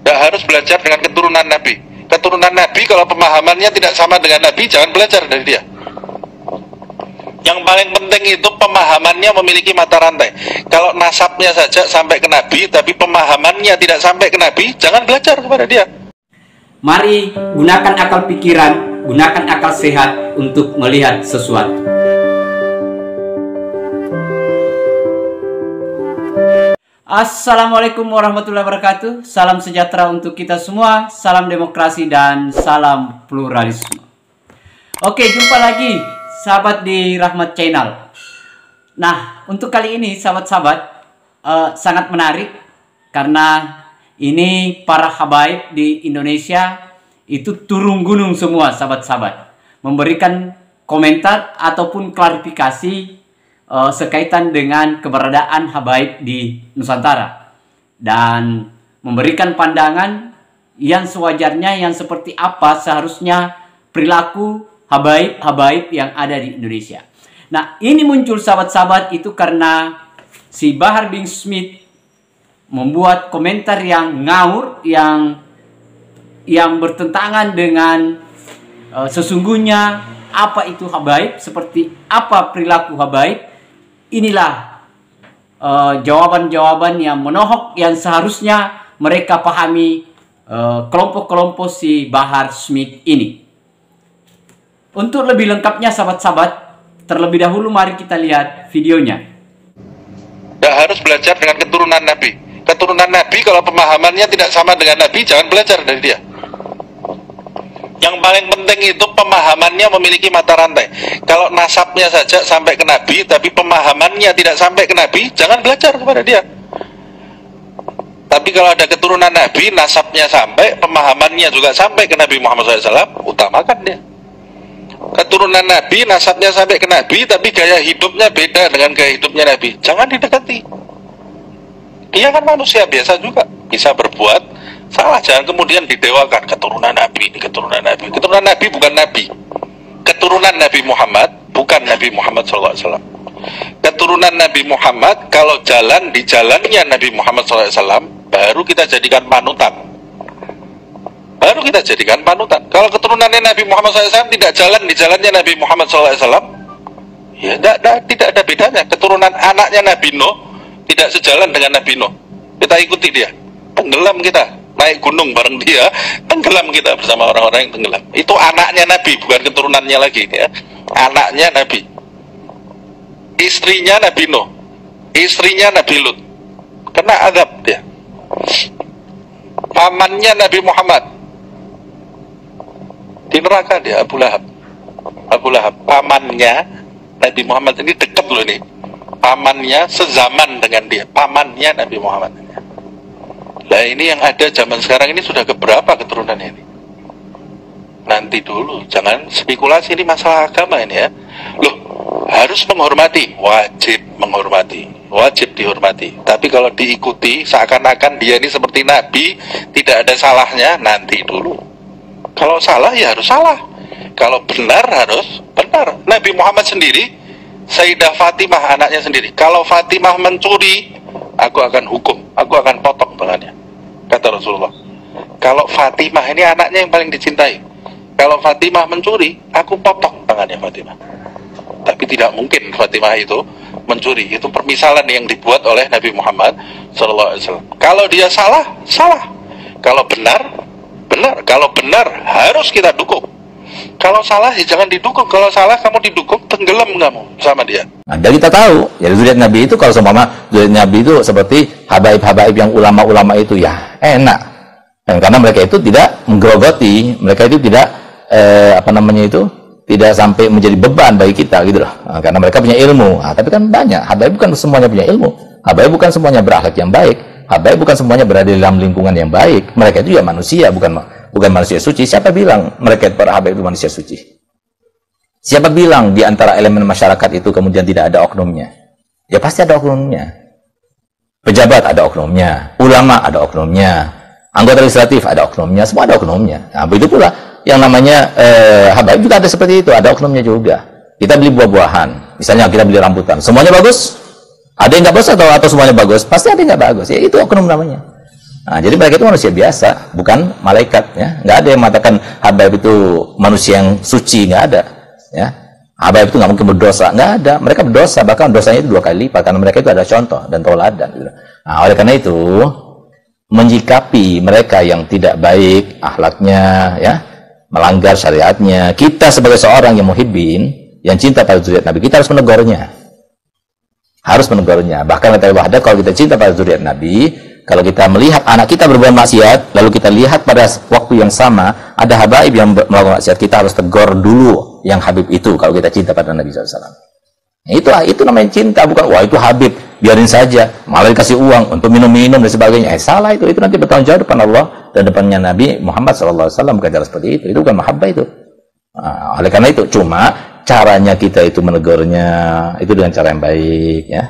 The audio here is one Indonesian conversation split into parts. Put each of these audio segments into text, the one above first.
Tidak harus belajar dengan keturunan Nabi. Keturunan Nabi kalau pemahamannya tidak sama dengan Nabi, jangan belajar dari dia. Yang paling penting itu pemahamannya memiliki mata rantai. Kalau nasabnya saja sampai ke Nabi, tapi pemahamannya tidak sampai ke Nabi, jangan belajar kepada dia. Mari gunakan akal pikiran, gunakan akal sehat untuk melihat sesuatu. Assalamualaikum warahmatullahi wabarakatuh. Salam sejahtera untuk kita semua. Salam demokrasi dan salam pluralisme. Oke, jumpa lagi sahabat di Rahmat Channel. Nah, untuk kali ini sahabat-sahabat sangat menarik karena ini para habaib di Indonesia itu turun gunung semua sahabat-sahabat, memberikan komentar ataupun klarifikasi sekaitan dengan keberadaan habaib di Nusantara dan memberikan pandangan yang sewajarnya, yang seperti apa seharusnya perilaku habaib yang ada di Indonesia. Nah, ini muncul sahabat-sahabat itu karena si Bahar bin Smith membuat komentar yang ngawur, yang bertentangan dengan sesungguhnya apa itu habaib, seperti apa perilaku habaib. Inilah jawaban-jawaban yang menohok yang seharusnya mereka pahami kelompok-kelompok si Bahar Smith ini. Untuk lebih lengkapnya sahabat-sahabat, terlebih dahulu mari kita lihat videonya. Tidak harus belajar dengan keturunan Nabi. Keturunan Nabi kalau pemahamannya tidak sama dengan Nabi, jangan belajar dari dia. Yang paling penting itu pemahamannya memiliki mata rantai. Kalau nasabnya saja sampai ke Nabi, tapi pemahamannya tidak sampai ke Nabi, jangan belajar kepada dia. Tapi kalau ada keturunan Nabi, nasabnya sampai, pemahamannya juga sampai ke Nabi Muhammad SAW, utamakan dia. Keturunan Nabi, nasabnya sampai ke Nabi, tapi gaya hidupnya beda dengan gaya hidupnya Nabi, jangan didekati. Dia kan manusia biasa juga, bisa berbuat salah, jangan kemudian didewakan keturunan Nabi ini, keturunan Nabi. Keturunan Nabi bukan Nabi. Keturunan Nabi Muhammad bukan Nabi Muhammad SAW. Keturunan Nabi Muhammad kalau jalan di jalannya Nabi Muhammad SAW, baru kita jadikan panutan. Baru kita jadikan panutan. Kalau keturunannya Nabi Muhammad SAW tidak jalan di jalannya Nabi Muhammad SAW, ya tidak ada bedanya. Keturunan anaknya Nabi Nuh tidak sejalan dengan Nabi Nuh, kita ikuti dia, tenggelam kita. Naik gunung bareng dia, tenggelam kita bersama orang-orang yang tenggelam. Itu anaknya Nabi, bukan keturunannya lagi ya. Anaknya Nabi. Istrinya Nabi Nuh, istrinya Nabi Lut, kena azab dia. Pamannya Nabi Muhammad di neraka dia, Abu Lahab. Abu Lahab, pamannya Nabi Muhammad ini dekat loh ini. Pamannya sezaman dengan dia, pamannya Nabi Muhammad. Nah, ini yang ada zaman sekarang ini sudah keberapa keturunannya ini? Nanti dulu, jangan spekulasi, ini masalah agama ini ya. Loh, harus menghormati, wajib menghormati, wajib dihormati. Tapi kalau diikuti seakan-akan dia ini seperti Nabi, tidak ada salahnya, nanti dulu. Kalau salah ya harus salah, kalau benar harus benar. Nabi Muhammad sendiri, Sayyidah Fatimah anaknya sendiri, kalau Fatimah mencuri, aku akan hukum, aku akan potong tangannya, kata Rasulullah. Kalau Fatimah ini anaknya yang paling dicintai, kalau Fatimah mencuri, aku potong tangannya Fatimah. Tapi tidak mungkin Fatimah itu mencuri. Itu permisalan yang dibuat oleh Nabi Muhammad SAW. Kalau dia salah, salah. Kalau benar, benar. Kalau benar, harus kita dukung. Kalau salah ya jangan didukung. Kalau salah kamu didukung, tenggelam kamu sama dia. Nah, dan kita tahu, ya zuriat Nabi itu kalau seumpama zuriat Nabi itu seperti habaib-habaib yang ulama-ulama itu ya enak. Dan karena mereka itu tidak menggerogoti, mereka itu tidak tidak sampai menjadi beban bagi kita gitu loh. Nah, karena mereka punya ilmu. Nah, tapi kan banyak habaib bukan semuanya punya ilmu. Habaib bukan semuanya berakhlak yang baik. Habaib bukan semuanya berada dalam lingkungan yang baik. Mereka itu ya manusia, bukan manusia suci. Siapa bilang mereka para habaib itu manusia suci? Siapa bilang di antara elemen masyarakat itu kemudian tidak ada oknumnya? Ya pasti ada oknumnya. Pejabat ada oknumnya, ulama ada oknumnya, anggota legislatif ada oknumnya, semua ada oknumnya. Nah, begitu pula yang namanya habaib juga ada seperti itu, ada oknumnya juga. Kita beli buah-buahan, misalnya kita beli rambutan, semuanya bagus? Ada yang nggak bagus atau semuanya bagus? Pasti ada yang nggak bagus. Ya itu oknum namanya. Nah, jadi mereka itu manusia biasa, bukan malaikat. Ya, nggak ada yang mengatakan Habaib itu manusia yang suci, nggak ada. Ya, Habaib itu nggak mungkin berdosa, nggak ada. Mereka berdosa, bahkan dosanya itu 2 kali lipat karena mereka itu ada contoh dan tauladan. Gitu. Nah, oleh karena itu menyikapi mereka yang tidak baik akhlaknya, ya, melanggar syariatnya, kita sebagai seorang yang muhibbin, yang cinta pada zuriat Nabi, kita harus menegurnya. Harus menegurnya. Bahkan ada kalau kita cinta pada zuriat Nabi, kalau kita melihat anak kita berbuat maksiat, lalu kita lihat pada waktu yang sama ada habaib yang melakukan maksiat, kita harus tegur dulu yang habib itu kalau kita cinta pada Nabi SAW. Itu namanya cinta, bukan wah itu habib, biarin saja, malah dikasih uang untuk minum-minum dan sebagainya. Salah itu nanti bertanggung jawab depan Allah dan depannya Nabi Muhammad SAW, bukan cara seperti itu bukan mahabbah itu. Nah, oleh karena itu, cuma caranya kita itu menegurnya itu dengan cara yang baik, ya.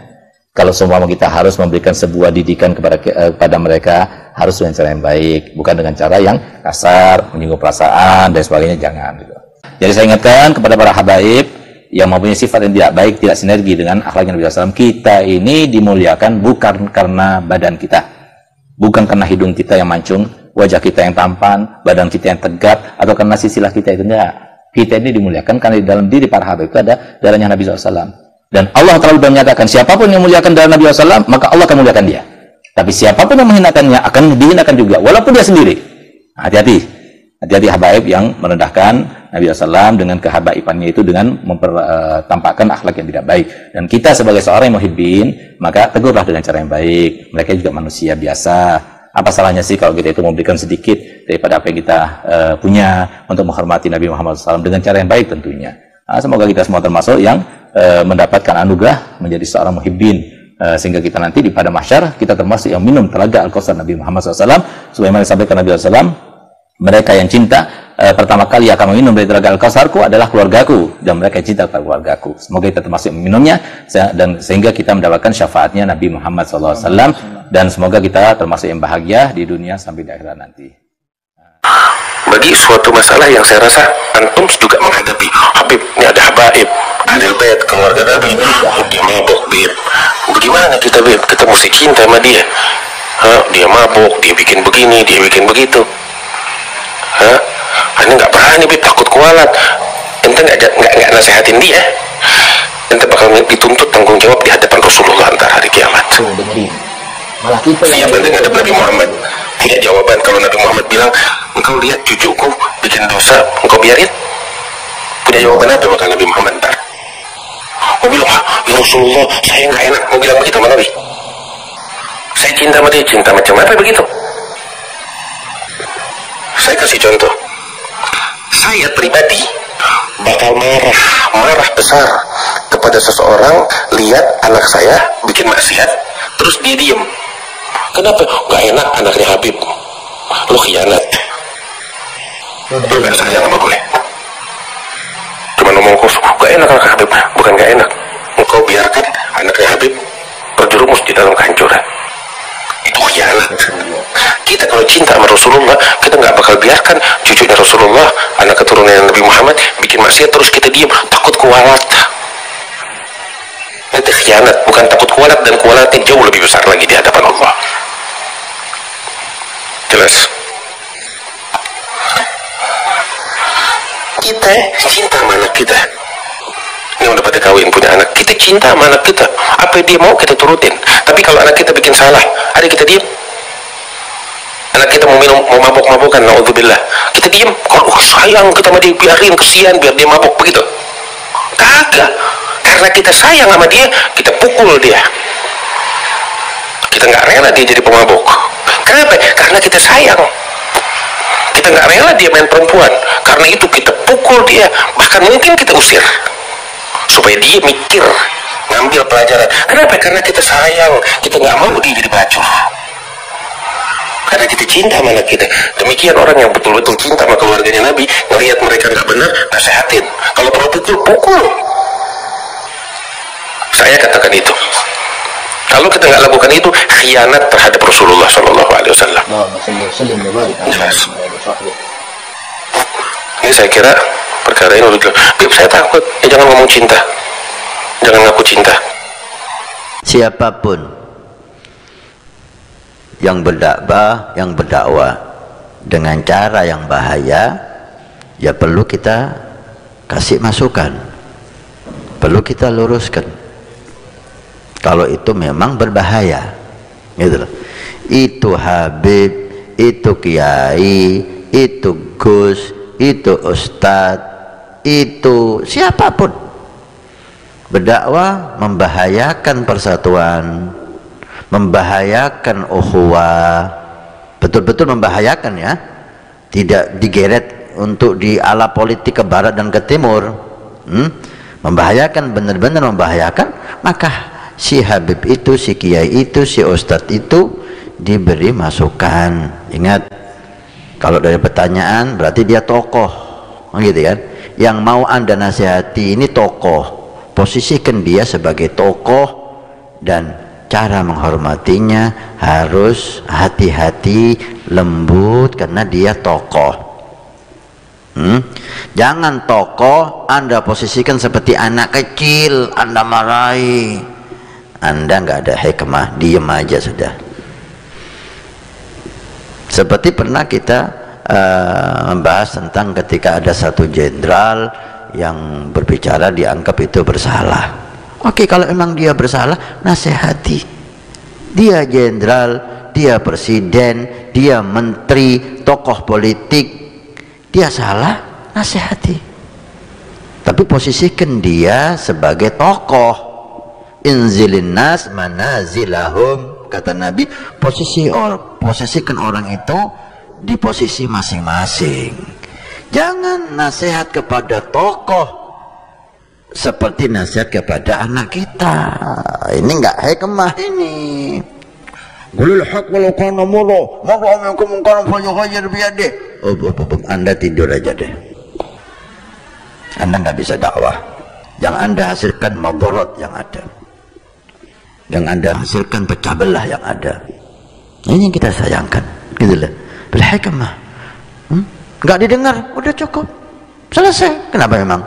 Kalau semua kita harus memberikan sebuah didikan kepada mereka, harus dengan cara yang baik, bukan dengan cara yang kasar, menyinggung perasaan dan sebagainya, jangan gitu. Jadi saya ingatkan kepada para habaib yang mempunyai sifat yang tidak baik, tidak sinergi dengan akhlaknya Nabi SAW. Kita ini dimuliakan bukan karena badan kita, bukan karena hidung kita yang mancung, wajah kita yang tampan, badan kita yang tegap, atau karena sisilah kita itu, enggak. Kita ini dimuliakan karena di dalam diri para habaib itu ada darahnya Nabi SAW. Dan Allah terlalu menyatakan siapapun yang memuliakan darah Nabi SAW, maka Allah akan memuliakan dia. Tapi siapapun yang menghinakannya akan dihinakan juga, walaupun dia sendiri. Hati-hati. Hati-hati habaib yang merendahkan Nabi SAW dengan kehabaibannya itu dengan mempertampakkan akhlak yang tidak baik. Dan kita sebagai seorang yang muhibbin, maka tegurlah dengan cara yang baik. Mereka juga manusia biasa. Apa salahnya sih kalau kita itu memberikan sedikit daripada apa yang kita punya untuk menghormati Nabi Muhammad SAW dengan cara yang baik tentunya. Nah, semoga kita semua termasuk yang mendapatkan anugerah menjadi seorang muhibbin. Sehingga kita nanti di pada mahsyar kita termasuk yang minum telaga Al-Kautsar Nabi Muhammad SAW. Sebagaimana disampaikan Nabi SAW, mereka yang cinta pertama kali akan meminum dari telaga Al-Kautsarku adalah keluargaku, dan mereka yang cinta kepada keluargaku. Semoga kita termasuk meminumnya dan sehingga kita mendapatkan syafaatnya Nabi Muhammad SAW, dan semoga kita termasuk yang bahagia di dunia sampai di akhirat nanti. Bagi suatu masalah yang saya rasa antum juga menghadapi, Habib, ini ada habaib, Ahlul Bait, keluarga Nabi, dia mabuk, Bib. Bagaimana kita, Bib? Kita mesti cinta sama dia. Dia mabuk, dia bikin begini, dia bikin begitu. Ini nggak berani, Bib, takut kualat. Ente nggak nasehatin dia, ente bakal dituntut tanggung jawab di hadapan Rasulullah ntar hari kiamat. Malah kita siap ente ngadep Nabi Muhammad, punya jawaban. Kalau Nabi Muhammad bilang, engkau lihat cucuku bikin dosa, engkau biarin, punya jawaban apa maka Nabi Muhammad ntar? Mau bilang, ya Rasulullah, saya nggak enak. Mau bilang begitu sama Nabi? Saya cinta sama dia, cinta macam apa begitu? Saya kasih contoh. Saya pribadi bakal marah besar kepada seseorang lihat anak saya bikin maksiat terus dia diem. Kenapa? Gak enak anaknya Habib, lo khianat, lo gak sayang sama gue. Cuma ngomong kosong, gak enak anak Habib. Bukan gak enak, engkau biarkan anaknya Habib terjerumus di dalam kehancuran. Itu khianat. Kita kalau cinta sama Rasulullah, kita nggak bakal biarkan cucunya Rasulullah, anak keturunan Nabi Muhammad bikin maksiat terus kita diam, takut kualat. Itu khianat, bukan takut kualat, dan kualatnya jauh lebih besar lagi di hadapan Allah. Jelas? Kita cinta sama anak kita. Ini udah pada kawin punya anak, kita cinta sama anak kita. Apa dia mau kita turutin. Tapi kalau anak kita bikin salah, ada kita diam. Anak kita mau minum, mau mabuk-mabukan, naudzubillah, kita diem. Kalau sayang kita mau dibiarin, kesian biar dia mabuk begitu. Kagak. Karena kita sayang sama dia, kita pukul dia. Kita nggak rela dia jadi pemabuk. Kenapa? Karena kita sayang. Kita nggak rela dia main perempuan. Karena itu kita pukul dia. Bahkan mungkin kita usir supaya dia mikir, ngambil pelajaran. Kenapa? Karena kita sayang. Kita nggak mau dia jadi bacot. Karena kita cinta sama anak kita. Demikian orang yang betul-betul cinta sama keluarganya Nabi, ngelihat mereka nggak benar, nasehatin. Kalau perlu pukul. Saya katakan itu. Kalau kita nggak lakukan itu, khianat terhadap Rasulullah SAW. Jelas. Ini saya kira perkara ini udah. Bib, saya takut. Jangan ngomong cinta. Jangan ngaku cinta. Siapapun yang berdakwah dengan cara yang bahaya, ya perlu kita kasih masukan, perlu kita luruskan kalau itu memang berbahaya, gitu loh. Itu Habib, itu Kiai, itu Gus, itu Ustadz, itu siapapun berdakwah membahayakan persatuan, membahayakan ukhuwah, betul-betul membahayakan ya, tidak digeret untuk di ala politik ke barat dan ke timur, membahayakan, benar-benar membahayakan. Maka si Habib itu, si Kiai itu, si Ustadz itu diberi masukan. Ingat, kalau dari pertanyaan berarti dia tokoh, gitu kan. Yang mau Anda nasihati ini tokoh, posisikan dia sebagai tokoh, dan cara menghormatinya harus hati-hati, lembut, karena dia tokoh. Jangan tokoh Anda posisikan seperti anak kecil, Anda marahi, Anda nggak ada hikmah, diem aja sudah. Seperti pernah kita membahas tentang ketika ada satu jenderal yang berbicara dianggap itu bersalah. Oke, kalau memang dia bersalah, nasihati. Dia jenderal, dia presiden, dia menteri, tokoh politik, dia salah, nasihati. Tapi posisikan dia sebagai tokoh. Inzilin nas manazilahum, kata Nabi. Posisikan orang itu di posisi masing-masing. Jangan nasihat kepada tokoh seperti nasihat kepada anak kita. Ini enggak hikmah ini. Qulil haq walau kana murra, man ra'a minkum munkaran falyughayyir bi yadihi. Anda tidur aja deh. Anda nggak bisa dakwah. Yang Anda hasilkan madarat yang ada. Yang Anda hasilkan pecah belah yang ada. Ini yang kita sayangkan, gitu loh. Bil hikmah. Nggak didengar, udah cukup, selesai. Kenapa memang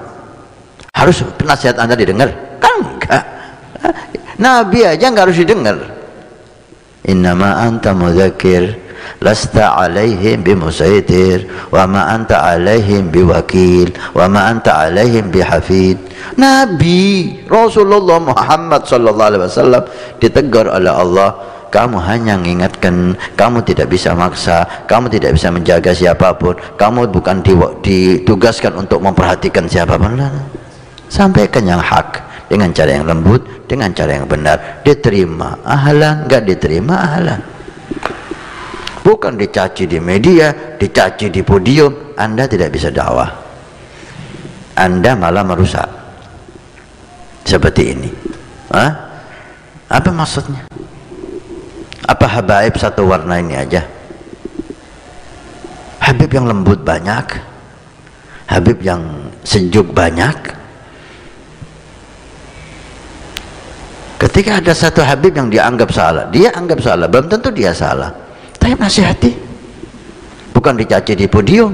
harus nasihat Anda didengar? Kan enggak. Nabi aja nggak harus didengar. Innama anta mudzakir, lasta alaihim bimusaitir, wa ma anta alaihim biwakil, wa ma anta alaihim bihafid. Nabi Rasulullah Muhammad sallallahu alaihi wasallam ditegur oleh Allah, kamu hanya mengingatkan, kamu tidak bisa maksa, kamu tidak bisa menjaga siapapun, kamu bukan ditugaskan untuk memperhatikan siapapun. Sampaikan yang hak dengan cara yang lembut, dengan cara yang benar. Diterima ahlan, nggak diterima ahlan. Bukan dicaci di media, dicaci di podium. Anda tidak bisa dakwah, Anda malah merusak. Seperti ini. Apa maksudnya? Apa habaib satu warna ini aja? Habib yang lembut banyak, Habib yang sejuk banyak. Ketika ada satu Habib yang dianggap salah, dia anggap salah, belum tentu dia salah, tapi nasihati, bukan dicaci di podium.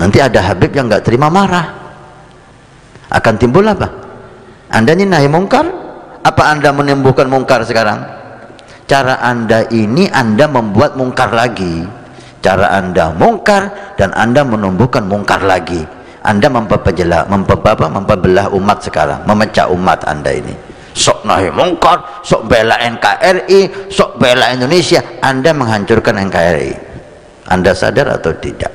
Nanti ada Habib yang nggak terima marah, akan timbul apa? Anda ini nahi mungkar, apa Anda menimbulkan mungkar sekarang? Cara Anda ini, Anda membuat mungkar lagi. Cara Anda mungkar dan Anda menumbuhkan mungkar lagi. Anda memperbelah umat sekarang, memecah umat Anda ini. Sok nahi mungkar, sok bela NKRI, sok bela Indonesia. Anda menghancurkan NKRI. Anda sadar atau tidak?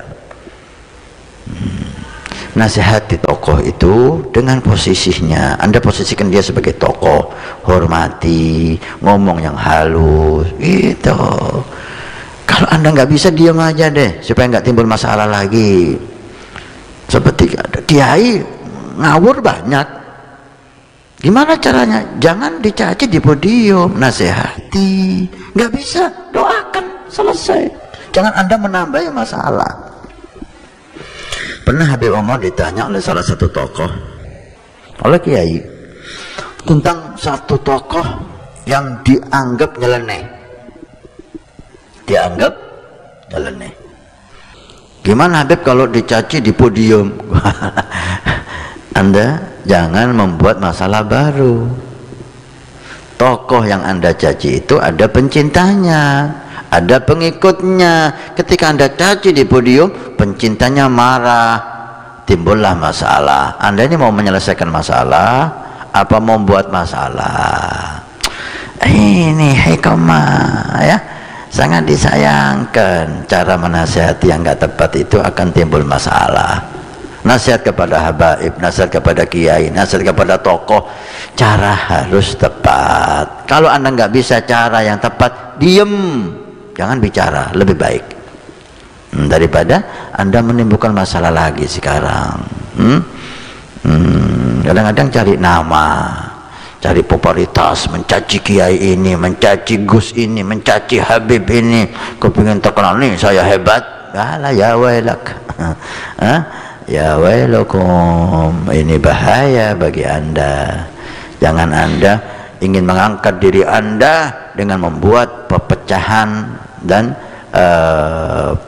Nasihati tokoh itu dengan posisinya. Anda posisikan dia sebagai tokoh, hormati, ngomong yang halus, gitu. Kalau Anda nggak bisa, diam aja deh, supaya nggak timbul masalah lagi. Seperti ada kiai ngawur banyak. Gimana caranya? Jangan dicaci di podium, nasihati. Nggak bisa, doakan, selesai. Jangan Anda menambah masalah. Pernah Habib Umar ditanya oleh salah satu tokoh, oleh kiai, tentang satu tokoh yang dianggap nyeleneh. Dianggap nyeleneh. Gimana Habib kalau dicaci di podium? Anda jangan membuat masalah baru. Tokoh yang Anda caci itu ada pencintanya, ada pengikutnya. Ketika Anda caci di podium, pencintanya marah, timbullah masalah. Anda ini mau menyelesaikan masalah apa mau membuat masalah? Ini hikmah ya, sangat disayangkan. Cara menasihati yang nggak tepat itu akan timbul masalah. Nasihat kepada habaib, nasihat kepada kiai, nasihat kepada tokoh, cara harus tepat. Kalau Anda nggak bisa cara yang tepat, diem, jangan bicara, lebih baik daripada Anda menimbulkan masalah lagi sekarang. Kadang-kadang cari nama, cari popularitas, mencaci kiai ini, mencaci gus ini, mencaci habib ini, kepingin terkenal nih saya hebat. Alah ya wailak. Ya wailakum, ini bahaya bagi Anda. Jangan Anda ingin mengangkat diri Anda dengan membuat perpecahan dan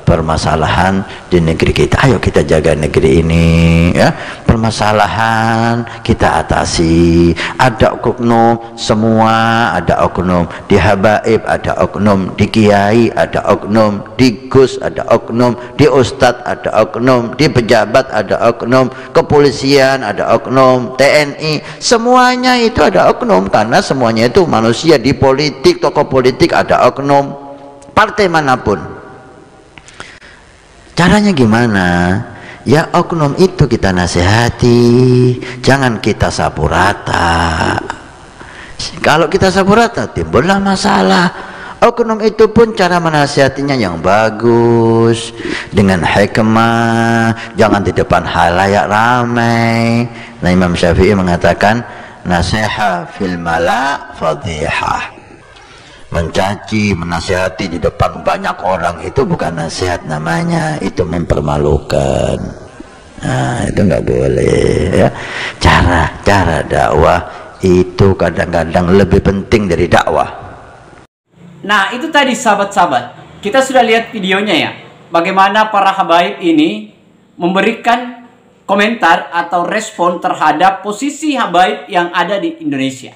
permasalahan di negeri kita. Ayo kita jaga negeri ini ya. Permasalahan kita atasi. Ada oknum semua, ada oknum di habaib, ada oknum di kiai, ada oknum di gus, ada oknum di ustadz, ada oknum di pejabat, ada oknum kepolisian, ada oknum TNI. Semuanya itu ada oknum, karena semuanya itu manusia. Di politik, tokoh politik ada oknum, partai manapun. Caranya gimana? Ya oknum itu kita nasihati, jangan kita sapu rata. Kalau kita sapu rata, timbullah masalah. Oknum itu pun cara menasihatinya yang bagus, dengan hikmah, jangan di depan halayak ramai. Nah, Imam Syafi'i mengatakan, nasihat fil mala fadhihah. Mencaci, menasihati di depan banyak orang itu bukan nasihat namanya, itu mempermalukan. Nah, itu nggak boleh ya. Cara dakwah itu kadang-kadang lebih penting dari dakwah. Nah, itu tadi sahabat-sahabat, kita sudah lihat videonya ya, bagaimana para habaib ini memberikan komentar atau respon terhadap posisi habaib yang ada di Indonesia.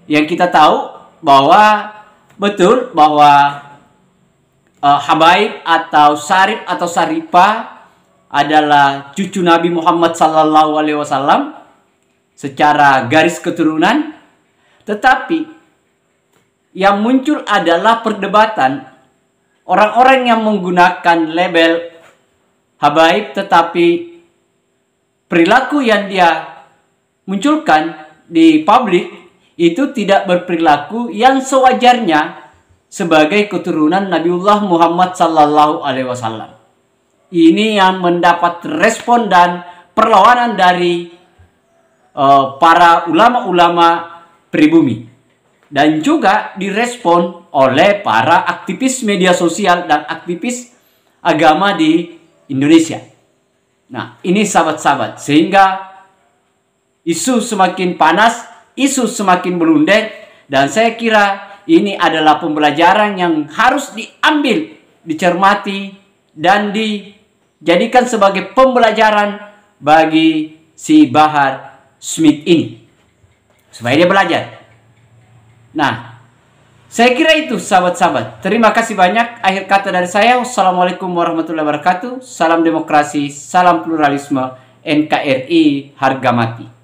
Yang kita tahu bahwa betul bahwa habaib atau syarif atau syarifah adalah cucu Nabi Muhammad SAW secara garis keturunan, tetapi yang muncul adalah perdebatan orang-orang yang menggunakan label habaib, tetapi perilaku yang dia munculkan di publik itu tidak berperilaku yang sewajarnya sebagai keturunan Nabiullah Muhammad SAW. Ini yang mendapat respon dan perlawanan dari para ulama-ulama pribumi, dan juga direspon oleh para aktivis media sosial dan aktivis agama di Indonesia. Nah, ini sahabat-sahabat, sehingga isu semakin panas, isu semakin berunding, dan saya kira ini adalah pembelajaran yang harus diambil, dicermati, dan dijadikan sebagai pembelajaran bagi si Bahar Smith ini, supaya dia belajar. Nah, saya kira itu sahabat-sahabat. Terima kasih banyak. Akhir kata dari saya, wassalamualaikum warahmatullahi wabarakatuh. Salam demokrasi, salam pluralisme, NKRI harga mati.